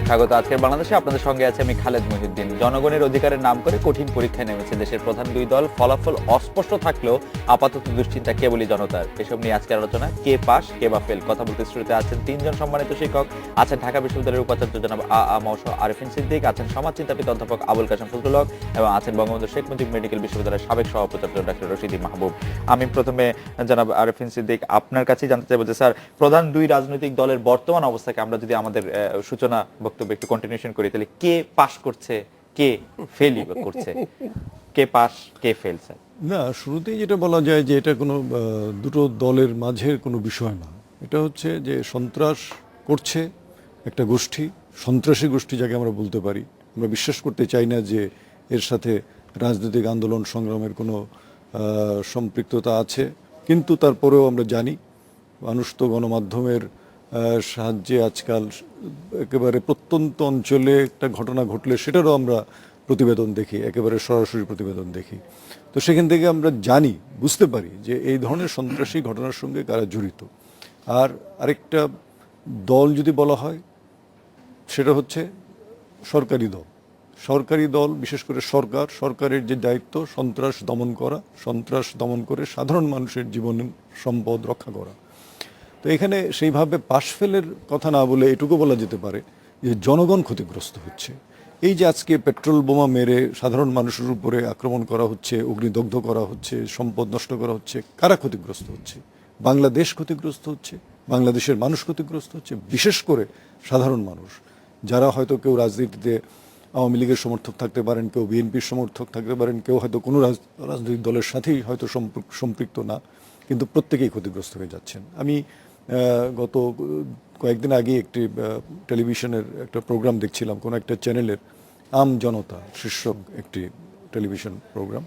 স্বাগত আজকের বাংলাদেশে। আপনাদের সঙ্গে আছে আমি খালেদ মহিউদ্দিন। জনগণের অধিকারের নাম করে কঠিন পরীক্ষায় নেমেছে দেশের প্রধান দুই দল। ফলাফল অস্পষ্ট থাকলেও আপাতত দুশ্চিন্তা কেবলই জনতার। এসব নিয়ে আজকের আলোচনা, কে পাস কে বা ফেল। কথা বলতে স্টুডিওতে আছেন তিনজন সম্মানিত শিক্ষক। আছেন ঢাকা বিশ্ববিদ্যালয়ের উপাচার্য জনাব মৌসুম আরেফিন সিদ্দিক, আছেন সমাজ চিন্তাবিদ অধ্যাপক আবুল কাশেম ফজলুল হক এবং আছেন বঙ্গবন্ধু শেখ মুজিব মেডিকেল বিশ্ববিদ্যালয়ের সাবেক সভাপতি ডক্টর রশিদী মাহবুব। আমি প্রথমে জনাব আরেফিন সিদ্দিক আপনার কাছেই জানতে চাইবো যে স্যার, প্রধান দুই রাজনৈতিক দলের বর্তমান অবস্থাকে আমরা যদি আমাদের সূচনা বক্তব্য একটু কন্টিনিউশন করি, তাহলে কে পাস করছে, কে ফেলই করছে, কে পাস কে ফেল? স্যার, না, শুরুতেই যেটা বলা যায় যে এটা কোনো দুটো দলের মাঝের কোনো বিষয় না। এটা হচ্ছে যে সন্ত্রাস করছে একটা গোষ্ঠী, সন্ত্রাসী গোষ্ঠী যাকে আমরা বলতে পারি। আমরা বিশ্বাস করতে চাই না যে এর সাথে রাজনৈতিক আন্দোলন সংগ্রামের কোনো সম্পৃক্ততা আছে, কিন্তু তারপরেও আমরা জানি মানুষ তো গণমাধ্যমের সাহায্যে আজকাল একেবারে প্রত্যন্ত অঞ্চলে একটা ঘটনা ঘটলে সেটারও আমরা প্রতিবেদন দেখি, একেবারে সরাসরি প্রতিবেদন দেখি। তো সেখান থেকে আমরা জানি, বুঝতে পারি যে এই ধরনের সন্ত্রাসী ঘটনার সঙ্গে কারা জড়িত। আর আরেকটা দল যদি বলা হয়, সেটা হচ্ছে সরকারি দল। সরকারি দল, বিশেষ করে সরকারের যে দায়িত্ব সন্ত্রাস দমন করা, সন্ত্রাস দমন করে সাধারণ মানুষের জীবন সম্পদ রক্ষা করা। তো এখানে সেইভাবে পাশ ফেলের কথা না বলে এটুকু বলা যেতে পারে যে জনগণ ক্ষতিগ্রস্ত হচ্ছে। এই যে আজকে পেট্রোল বোমা মেরে সাধারণ মানুষের উপরে আক্রমণ করা হচ্ছে, অগ্নিদগ্ধ করা হচ্ছে, সম্পদ নষ্ট করা হচ্ছে, কারা ক্ষতিগ্রস্ত হচ্ছে? বাংলাদেশ ক্ষতিগ্রস্ত হচ্ছে, বাংলাদেশের মানুষ ক্ষতিগ্রস্ত হচ্ছে, বিশেষ করে সাধারণ মানুষ যারা হয়তো কেউ রাজনীতিতে আওয়ামী লীগের সমর্থক থাকতে পারেন, কেউ বিএনপির সমর্থক থাকতে পারেন, কেউ হয়তো কোনো রাজনৈতিক দলের সাথেই হয়তো সম্পৃক্ত না, কিন্তু প্রত্যেকেই ক্ষতিগ্রস্ত হয়ে যাচ্ছেন। আমি গত কয়েকদিন আগে একটি টেলিভিশনের একটা প্রোগ্রাম দেখছিলাম, কোনো একটা চ্যানেলের, আম জনতা শীর্ষক একটি টেলিভিশন প্রোগ্রাম।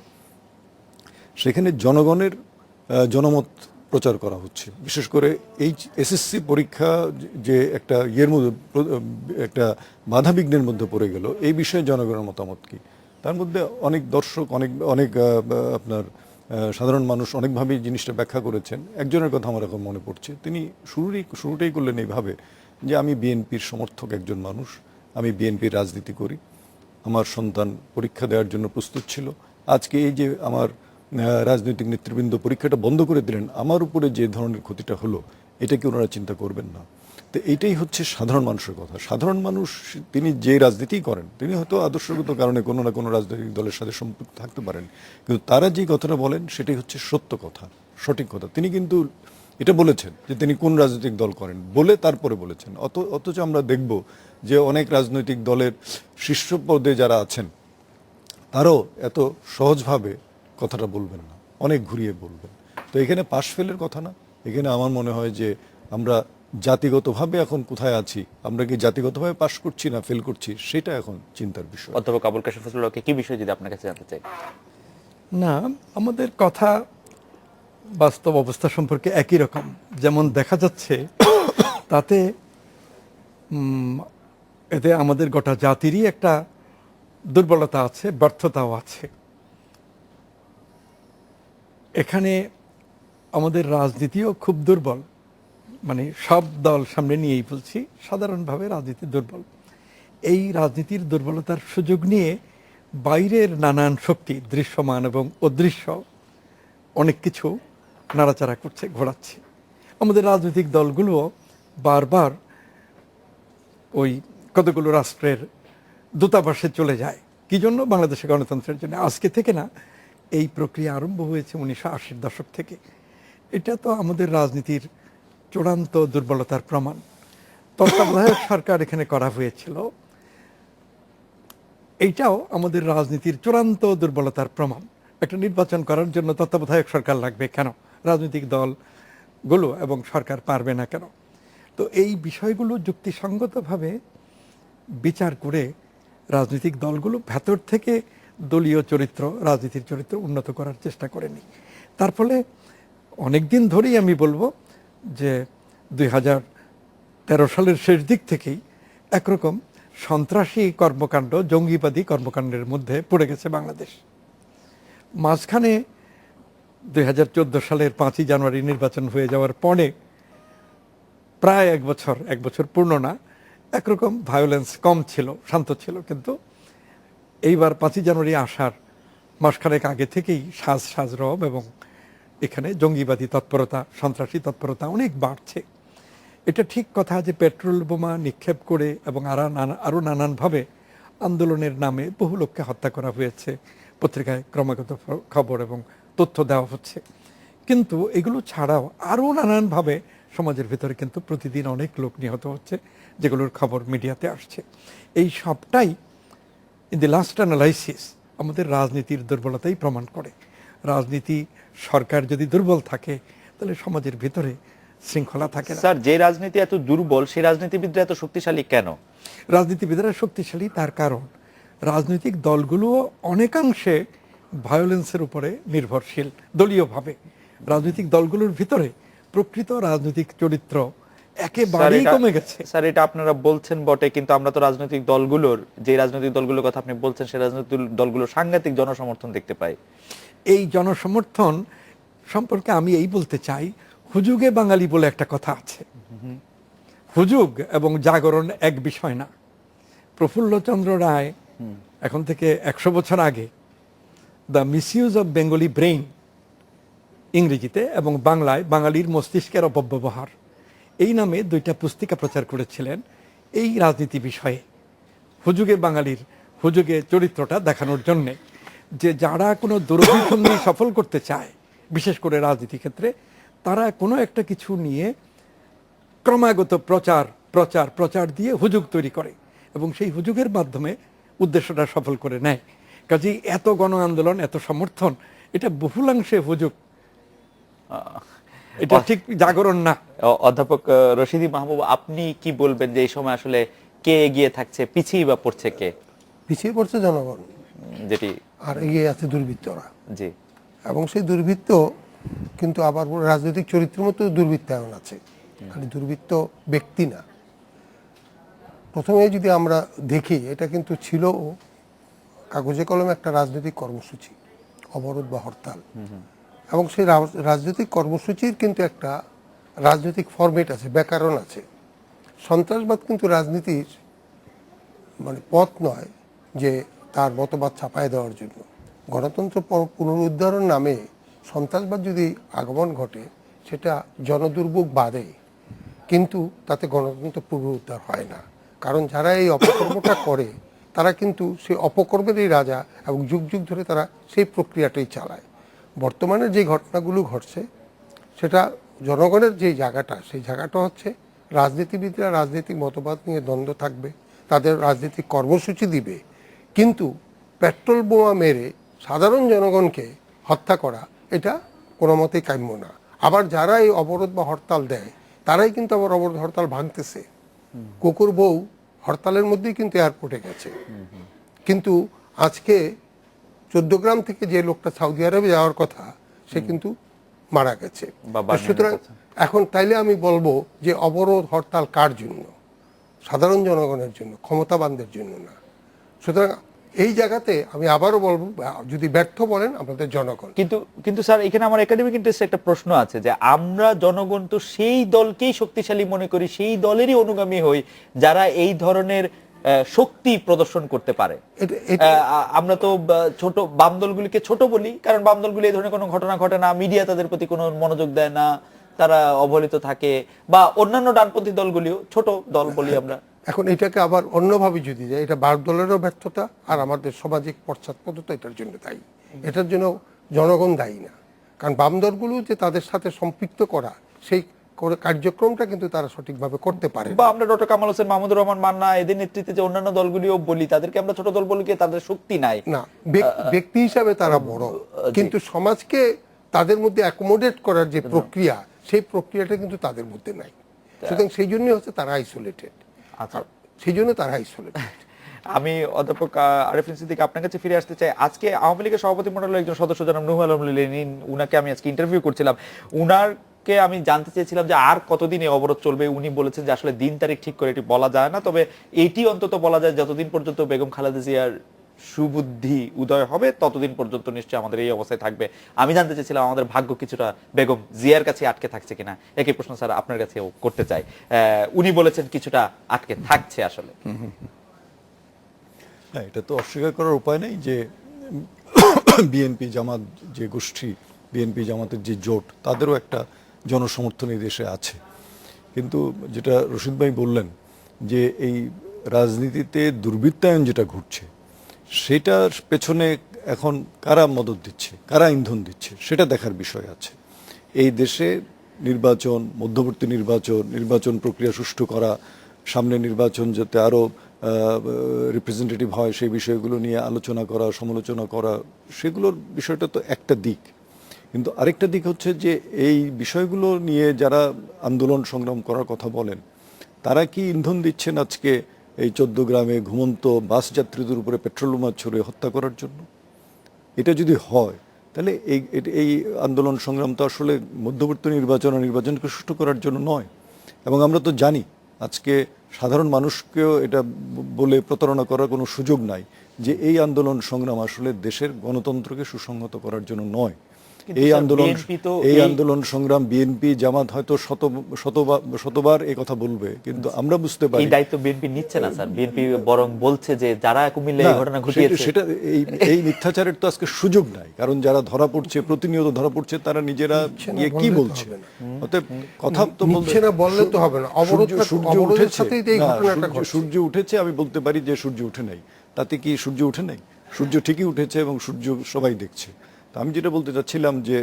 সেখানে জনগণের জনমত প্রচার করা হচ্ছে। বিশেষ করে এই এসএসসি পরীক্ষা যে একটা মধ্যে একটা বাধাবিঘ্নের মধ্যে পড়ে গেল, এই বিষয়ে জনগণের মতামত কি? তার মধ্যে অনেক দর্শক, অনেক আপনার সাধারণ মানুষ অনেকভাবেই জিনিসটা ব্যাখ্যা করেছেন। একজনের কথা আমার এখন মনে পড়ছে। তিনি শুরুটাই করলেন এইভাবে যে আমি বিএনপির সমর্থক একজন মানুষ, আমি বিএনপির রাজনীতি করি, আমার সন্তান পরীক্ষা দেওয়ার জন্য প্রস্তুত ছিল। আজকে এই যে আমার রাজনৈতিক নেতৃবৃন্দ পরীক্ষাটা বন্ধ করে দিলেন, আমার উপরে যে ধরনের ক্ষতিটা হলো, এটা কি ওনারা চিন্তা করবেন না? তো এইটাই হচ্ছে সাধারণ মানুষের কথা। সাধারণ মানুষ তিনি যে রাজনীতিই করেন, তিনি হয়তো আদর্শগত কারণে কোনো না কোনো রাজনৈতিক দলের সাথে সম্পৃক্ত থাকতে পারেন, কিন্তু তারা যে কথাটা বলেন সেটাই হচ্ছে সত্য কথা, সঠিক কথা। তিনি কিন্তু এটা বলেছেন যে তিনি কোন রাজনৈতিক দল করেন বলে তারপরে বলেছেন। অথচ আমরা দেখব যে অনেক রাজনৈতিক দলের শীর্ষ পদে যারা আছেন তারাও এত সহজভাবে কথাটা বলবেন না, অনেক ঘুরিয়ে বলবেন। তো এখানে পাশ ফেলের কথা না, এখানে আমার মনে হয় যে আমরা জাতিগতভাবে এখন কোথায় আছি, আমরা কি জাতিগতভাবে পাশ করছি না ফেল করছি, সেটা এখন চিন্তার বিষয়। অধ্যাপক আবুল কাশেম ফজলুল হক, কি বিষয় যদি আপনার কাছে জানতে চাই? না, আমাদের কথা বাস্তব অবস্থা সম্পর্কে একই রকম। যেমন দেখা যাচ্ছে তাতে এতে আমাদের গোটা জাতিরই একটা দুর্বলতা আছে, ব্যর্থতাও আছে। এখানে আমাদের রাজনীতিও খুব দুর্বল, মানে সব দল সামনে নিয়েই বলছি, সাধারণভাবে রাজনীতি দুর্বল। এই রাজনীতির দুর্বলতার সুযোগ নিয়ে বাইরের নানান শক্তি, দৃশ্যমান এবং অদৃশ্য, অনেক কিছু নাড়াচাড়া করছে, ঘোরাচ্ছে। আমাদের রাজনৈতিক দলগুলোও বারবার ওই কতগুলো রাষ্ট্রের দূতাবাসে চলে যায়। কি জন্য? বাংলাদেশের গণতন্ত্রের জন্য। আজকে থেকে না, এই প্রক্রিয়া আরম্ভ হয়েছে 1980-র দশক থেকে। এটা তো আমাদের রাজনীতির চূড়ান্ত দুর্বলতার প্রমাণ। তত্ত্বাবধায়ক সরকার এখানে করা হয়েছিল, এইটাও আমাদের রাজনীতির চূড়ান্ত দুর্বলতার প্রমাণ। একটা নির্বাচন করার জন্য তত্ত্বাবধায়ক সরকার লাগবে কেন? রাজনৈতিক দলগুলো এবং সরকার পারবে না কেন? তো এই বিষয়গুলো যুক্তিসঙ্গতভাবে বিচার করে রাজনৈতিক দলগুলো ভেতর থেকে দলীয় চরিত্র, রাজনীতির চরিত্র উন্নত করার চেষ্টা করেনি। তার ফলে অনেক দিন ধরেই আমি বলবো যে 2013 সালের শেষ দিক থেকেই একরকম সন্ত্রাসী কর্মকাণ্ড, জঙ্গিবাদী কর্মকাণ্ডের মধ্যে পড়ে গেছে বাংলাদেশ। মাঝখানে 2014 সালের 5ই জানুয়ারি নির্বাচন হয়ে যাওয়ার পরে প্রায় এক বছর পূর্ণ না, একরকম ভায়োলেন্স কম ছিল, শান্ত ছিল, কিন্তু এইবার 5ই জানুয়ারি আসার মাসখানেক আগে থেকেই সাজ রব এবং এখানে জঙ্গিবাদী তৎপরতা, সন্ত্রাসী তৎপরতা অনেক বাড়ছে। এটা ঠিক কথা যে পেট্রোল বোমা নিক্ষেপ করে এবং আরও নানানভাবে আন্দোলনের নামে বহু লোককে হত্যা করা হয়েছে, পত্রিকায় ক্রমাগত খবর এবং তথ্য দেওয়া হচ্ছে। কিন্তু এগুলো ছাড়াও আরও নানানভাবে সমাজের ভিতরে কিন্তু প্রতিদিন অনেক লোক নিহত হচ্ছে, যেগুলোর খবর মিডিয়াতে আসছে। এই সবটাই ইন দি লাস্ট অ্যানালাইসিস আমাদের রাজনীতির দুর্বলতাই প্রমাণ করে। রাজনীতি, সরকার যদি দুর্বল থাকে তাহলে সমাজের ভিতরে শৃঙ্খলা থাকে না। স্যার, যে রাজনীতি এত দুর্বল সেই রাজনীতিবিদরা এত শক্তিশালী কেন? রাজনীতিবিদরা শক্তিশালী তার কারণ রাজনৈতিক দলগুলো অনেকাংশে ভায়োলেন্সের উপরে নির্ভরশীল দলীয়ভাবে। রাজনৈতিক দলগুলোর ভিতরে প্রকৃত রাজনৈতিক চরিত্র একেবারেই কমে গেছে। স্যার, এটা আপনারা বলছেন বটে, কিন্তু আমরা তো রাজনৈতিক দলগুলোর, যে রাজনৈতিক দলগুলোর কথা আপনি বলছেন, সেই রাজনৈতিক দলগুলোর সাংঘাতিক জনসমর্থন দেখতে পাই। এই জনসমর্থন সম্পর্কে আমি এই বলতে চাই, হুজুগে বাঙালি বলে একটা কথা আছে। হুজুগ এবং জাগরণ এক বিষয় না। প্রফুল্লচন্দ্র রায় এখন থেকে 100 বছর আগে the misuse of Bengali brain ইংরেজিতে এবং বাংলায় বাঙালির মস্তিষ্কের অপব্যবহার এই নামে 2টা পুস্তিকা প্রচার করেছিলেন এই রাজনীতি বিষয়ে। হুজুগে বাঙালির হুজুগে চরিত্রটা দেখানোর জন্যে যে যারা কোনো দুরভিসন্ধি সফল করতে চায়, বিশেষ করে রাজনীতি ক্ষেত্রে, তারা কোনো একটা কিছু নিয়ে ক্রমাগত প্রচার দিয়ে হুজুগ তৈরি করে এবং সেই হুজুগের মাধ্যমে উদ্দেশ্যটা সফল করে নেয়। কাজেই এত গণ আন্দোলন, এত সমর্থন, এটা বহুলাংশে হুজুগ, এটা ঠিক জাগরণ না। অধ্যাপক রশিদী মাহবুব, আপনি কি বলবেন যে এই সময় আসলে কে এগিয়ে থাকছে, পিছিয়ে বা পড়ছে কে? পিছিয়ে পড়ছে জনগণ, যেটি আর এগিয়ে আছে দুর্বৃত্তরা। জি। এবং সেই দুর্বৃত্ত কিন্তু আবার রাজনৈতিক চরিত্রের মতো দুর্বৃত্তায়ন আছে, খালি দুর্বৃত্ত ব্যক্তি না। প্রথমে যদি আমরা দেখি, এটা কিন্তু ছিল কাগজে কলমে একটা রাজনৈতিক কর্মসূচি, অবরোধ বা হরতাল। এবং সেই রাজনৈতিক কর্মসূচির কিন্তু একটা রাজনৈতিক ফরম্যাট আছে, ব্যাকরণ আছে। সন্ত্রাসবাদ কিন্তু রাজনীতির মানে পথ নয় যে তার মতবাদ ছাপায় দেওয়ার জন্য। গণতন্ত্র পুনরুদ্ধারের নামে সন্ত্রাসবাদ যদি আগমন ঘটে, সেটা জনদুর্ভোগ বাড়ে, কিন্তু তাতে গণতন্ত্র পুনরুদ্ধার হয় না। কারণ যারা এই অপকর্মটা করে তারা কিন্তু সেই অপকর্মেরই রাজা এবং যুগ যুগ ধরে তারা সেই প্রক্রিয়াটাই চালায়। বর্তমানে যে ঘটনাগুলো ঘটছে, সেটা জনগণের যে জায়গাটা, সেই জায়গাটা হচ্ছে রাজনীতিবিদরা রাজনৈতিক মতবাদ নিয়ে দ্বন্দ্ব থাকবে, তাদের রাজনৈতিক কর্মসূচি দিবে, কিন্তু পেট্রোল বোমা মেরে সাধারণ জনগণকে হত্যা করা এটা কোনো মতেই কাম্য না। আবার যারা এই অবরোধ বা হরতাল দেয়, তারাই কিন্তু আবার অবরোধ হরতাল ভাঙতেছে। কুকুর বউ হরতালের মধ্যেই কিন্তু এয়ারপোর্টে গেছে, কিন্তু আজকে 14 গ্রাম থেকে যে লোকটা সৌদি আরবে যাওয়ার কথা, সে কিন্তু মারা গেছে। সুতরাং এখন তাইলে আমি বলবো যে অবরোধ হরতাল কার জন্য? সাধারণ জনগণের জন্য, ক্ষমতাবানদের জন্য না। সুতরাং এই জায়গাতে আমি আবারও বলবো, যদি ব্যর্থ বলেন আমাদের জনগণ। কিন্তু স্যার, এখানে আমার একাডেমিক ইন্টারেস্টে একটা প্রশ্ন আছে যে আমরা জনগণ তো সেই দলকেই শক্তিশালী মনে করি, সেই দলেরই অনুগামী হই যারা এই ধরনের শক্তি প্রদর্শন করতে পারে। আমরা তো ছোট বাম দলগুলিকে ছোট বলি, কারণ বাম দলগুলি এই ধরনের কোনো ঘটনা ঘটে না, মিডিয়া তাদের প্রতি কোনো মনোযোগ দেয় না, তারা অবহেলিত থাকে, বা অন্যান্য ডানপন্থী দলগুলিও ছোট দল বলি আমরা। এখন এটাকে আবার অন্যভাবে যদি যায়, এটা বাম দলেরও ব্যর্থতা, আর আমাদের সামাজিক পশ্চাৎপদতা এটার জন্য দায়ী। এটার জন্য জনগণ দায়ী না, কারণ বাম দলগুলো যে তাদের সাথে সম্পৃক্ত করা, সেই কার্যক্রমটা কিন্তু তারা সঠিকভাবে করতে পারে। বা আমরা ডক্টর কামাল হোসেন, মাহমুদুর রহমান মান্না, এদের নেতৃত্বে যে অন্যান্য দলগুলিও বলি, তাদেরকে আমরা ছোট দল বলি, তাদের শক্তি নাই না, ব্যক্তি হিসাবে তারা বড়, কিন্তু সমাজকে তাদের মধ্যে অ্যাকোমোডেট করার যে প্রক্রিয়া, সেই প্রক্রিয়াটা কিন্তু তাদের মধ্যে নাই। সুতরাং সেই জন্যই হচ্ছে তারা আইসোলেটেড। সেই জন্য তারা আইসোলেটেড। আমি অধ্যাপক আরেফিন সিদ্দিক আপনার কাছে ফিরে আসতে চাই। আজকে আওয়ামী লীগের সভাপতি মণ্ডলের একজন সদস্য জনাব নুহু আলম লেনিন, উনাকে আমি আজকে ইন্টারভিউ করছিলাম। উনারকে আমি জানতে চেয়েছিলাম যে আর কতদিন এই অবরোধ চলবে। উনি বলেছেন যে আসলে দিন তারিখ ঠিক করে এটি বলা যায় না, তবে এটি অন্তত বলা যায় যতদিন পর্যন্ত বেগম খালেদা জিয়ার সুবুদ্ধি উদয় হবে ততদিন পর্যন্ত নিশ্চয়ই আমাদের এই অবস্থায় থাকবে। আমি জানতে চাইছিলাম আমাদের ভাগ্য কিছুটা বেগম জিয়ার কাছে আটকে থাকছে কিনা, একই প্রশ্ন স্যার আপনার কাছেও করতে চাই। উনি বলেছেন কিছুটা আটকে থাকছে আসলে। হ্যাঁ, এটা তো অস্বীকার করার উপায় নেই যে বিএনপি জামাত যে গোষ্ঠী, বিএনপি জামাতের যে জোট, তাদেরও একটা জনসমর্থন এই দেশে আছে। কিন্তু যেটা রশিদ ভাই বললেন যে এই রাজনীতিতে দুর্বৃত্তায়ন যেটা ঘটছে, সেটার পেছনে এখন কারা মদদ দিচ্ছে, কারা ইন্ধন দিচ্ছে, সেটা দেখার বিষয় আছে। এই দেশে নির্বাচন, মধ্যবর্তী নির্বাচন প্রক্রিয়া সুষ্ঠু করা, সামনে নির্বাচন যাতে আরও রিপ্রেজেন্টেটিভ হয় সেই বিষয়গুলো নিয়ে আলোচনা করা, সমালোচনা করা, সেগুলোর বিষয়টা তো একটা দিক। কিন্তু আরেকটা দিক হচ্ছে যে এই বিষয়গুলো নিয়ে যারা আন্দোলন সংগ্রাম করার কথা বলেন, তারা কি ইন্ধন দিচ্ছেন আজকে এই 14 গ্রামে ঘুমন্ত বাস যাত্রীদের উপরে পেট্রোল বোমা ছুড়ে হত্যা করার জন্য? এটা যদি হয় তাহলে এই আন্দোলন সংগ্রাম তো আসলে মধ্যবর্তী নির্বাচনকে সুষ্ঠু করার জন্য নয়। এবং আমরা তো জানি আজকে সাধারণ মানুষকেও এটা বলে প্রতারণা করার কোনো সুযোগ নাই যে এই আন্দোলন সংগ্রাম আসলে দেশের গণতন্ত্রকে সুসংহত করার জন্য নয়। এই আন্দোলন সংগ্রাম বিএনপি জামাত হয়তো শতবার এই কথা বলবে, কিন্তু আমরা বুঝতে পারি এই দায়িত্ব বিএনপি নিচ্ছে না স্যার। বিএনপি বরং বলছে যে যারা কুমিল্লায় এই ঘটনা ঘটিয়েছে, সেটা এই মিথ্যাচারের তো আজকে সুযোগ নাই, কারণ যারা ধরা পড়ছে, প্রতিনিয়ত ধরা পড়ছে, তারা নিজেরা কি বলছে। অতএব কথা তো বলছে না, বললে তো হবে না। সূর্য উঠেছে, আমি বলতে পারি যে সূর্য উঠে নাই, তাতে কি সূর্য উঠে নাই? সূর্য ঠিকই উঠেছে এবং সূর্য সবাই দেখছে। আমি যেটা বলতে চাচ্ছিলাম যে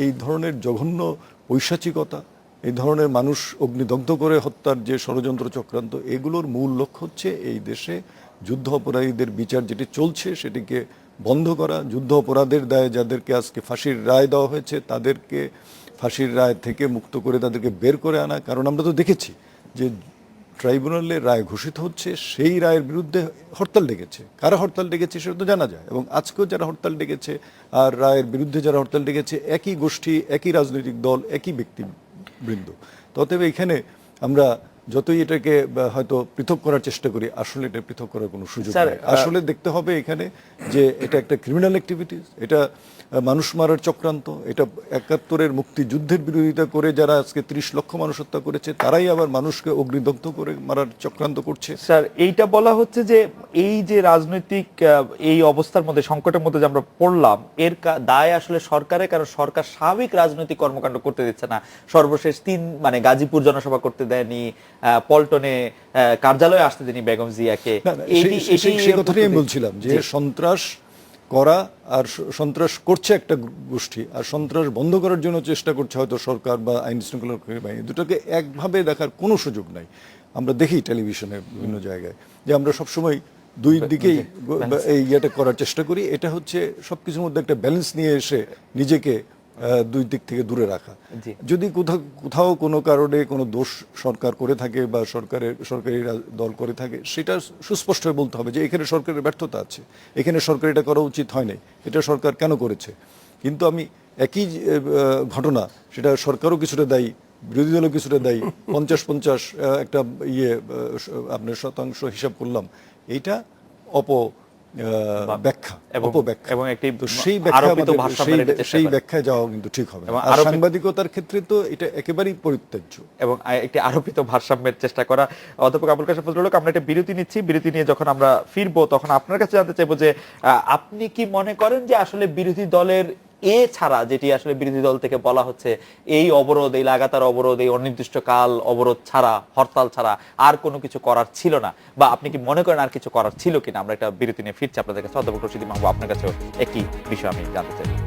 এই ধরনের জঘন্য পৈশাচিকতা, এই ধরনের মানুষ অগ্নিদগ্ধ করে হত্যার যে ষড়যন্ত্র চক্রান্ত, এগুলোর মূল লক্ষ্য হচ্ছে এই দেশে যুদ্ধ অপরাধীদের বিচার যেটি চলছে সেটিকে বন্ধ করা, যুদ্ধ অপরাধের দায়ে যাদেরকে আজকে ফাঁসির রায় দেওয়া হয়েছে তাদেরকে ফাঁসির রায় থেকে মুক্ত করে তাদেরকে বের করে আনা। কারণ আমরা তো দেখেছি যে ট্রাইব্যুনালে রায় ঘোষিত হচ্ছে, সেই রায়ের বিরুদ্ধে হরতাল ডেকেছে। কারা হরতাল ডেকেছে সেটা তো জানা যায়, এবং আজকেও যারা হরতাল ডেকেছে আর রায়ের বিরুদ্ধে যারা হরতাল ডেকেছে একই গোষ্ঠী, একই রাজনৈতিক দল, একই ব্যক্তিবৃন্দ। অতএব এখানে আমরা যতই এটাকে হয়তো পৃথক করার চেষ্টা করি, আসলে এটা পৃথক করার কোনো সুযোগ নেই। আসলে দেখতে হবে এখানে যে এটা একটা ক্রিমিনাল অ্যাক্টিভিটিস, এটা মানুষ মারার চক্রান্ত, এটা 71-এর মুক্তিযুদ্ধের বিরোধিতা করে যারা আজকে 30 লক্ষ মানুষ হত্যা করেছে তারাই আবার মানুষকে অগ্নিদগ্ধ করে মারার চক্রান্ত করছে। স্যার এইটা বলা হচ্ছে যে এই যে রাজনৈতিক এই অবস্থার মধ্যে, সংকটের মধ্যে যে আমরা পড়লাম, এর দায় আসলে সরকারের, কারণ সরকার স্বাভাবিক রাজনৈতিক কর্মকাণ্ড করতে দিচ্ছে না। সর্বশেষ গাজীপুর জনসভা করতে দেয়নি, পল্টনে কার্যালয়ে আসতে দেয়নি বেগম জিয়াকে। সেই কথাটাই আমি বলছিলাম যে সন্ত্রাস করা আর সন্ত্রাস করছে একটা গোষ্ঠী, আর সন্ত্রাস বন্ধ করার জন্য চেষ্টা করছে হয়তো সরকার বা আইন শৃঙ্খলা বাহিনী। দুটোকে একভাবে দেখার কোনো সুযোগ নাই। আমরা দেখি টেলিভিশনে বিভিন্ন জায়গায় যে আমরা সবসময় দুই দিকেই এই ইয়েটা করার চেষ্টা করি। এটা হচ্ছে সবকিছুর মধ্যে একটা ব্যালেন্স নিয়ে এসে নিজেকে দুই দিক থেকে দূরে রাখা। যদি কোথাও কোনো কারণে কোনো দোষ সরকার করে থাকে বা সরকারি দল করে থাকে, সেটা সুস্পষ্টভাবে বলতে হবে যে এখানে সরকারের ব্যর্থতা আছে, এখানে সরকার এটা করা উচিত হয় নাই, এটা সরকার কেন করেছে। কিন্তু আমি একই ঘটনা, সেটা সরকারও কিছুটা দায়ী, বিরোধী দলও কিছুটা দায়ী, 50-50 একটা আপনার শতাংশ হিসাব করলাম, এইটা ব্যাখ্যা এবং সেই ব্যাখ্যায় যাওয়া কিন্তু ঠিক হবে। আর সাংবাদিকতার ক্ষেত্রে তো এটা একেবারেই পরিত্যাজ্য এবং একটি আরোপিত ভারসাম্যের চেষ্টা করা। অধ্যাপক আবুল কাশেম ফজলুল হক, আমরা একটা বিরতি নিচ্ছি। বিরতি নিয়ে যখন আমরা ফিরবো তখন আপনার কাছে জানতে চাইবো যে আপনি কি মনে করেন যে আসলে বিরোধী দলের ছাড়া, যেটি আসলে বিরোধী দল থেকে বলা হচ্ছে, এই অবরোধ, এই লাগাতার অবরোধ, এই অনির্দিষ্টকাল অবরোধ ছাড়া, হরতাল ছাড়া আর কোনো কিছু করার ছিল না, বা আপনি কি মনে করেন আর কিছু করার ছিল কিনা? আমরা একটা বিরতি নিয়ে ফিরছি আপনাদের কাছে। অধ্যাপক রশিদ মাহবুব, আপনার কাছেও একই বিষয় আমি জানতে চাই।